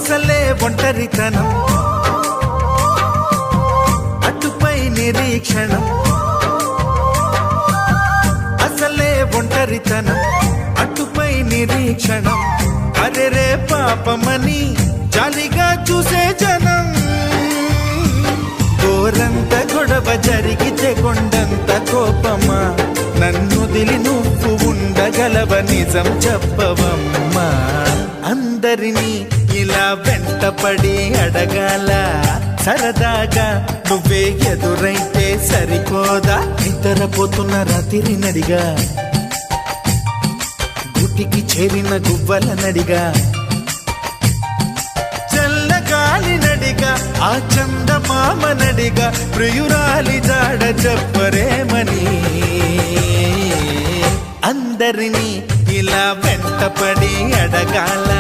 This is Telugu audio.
అసలే ఒంటరితనం, అటుపై నిరీక్షణం. అసలే ఒంటరితనం, అటుపై నిరీక్షణం. అరెరే పాపమని జాలిగా చూసే జనం. గోరంత గొడవ జరిగితే కొండంత కోపమా, నన్నుదిలి నువ్వు ఉండగలవ నిజం చెప్పవమ్మా. అందరినీ ఇలా వెంటపడి అడగాల, సరదాగా నువ్వే ఎదురైతే సరిపోదా. నిద్రపోతున్న రాత్రి నడిగా, గుటికి చేరిన గువ్వల నడిగా, చల్లగాలి నడిగా, ఆ చందమామ నడిగా, ప్రియురాలి జాడ చెప్పరేమని. అందరినీ ఇలా వెంటపడి అడగాల.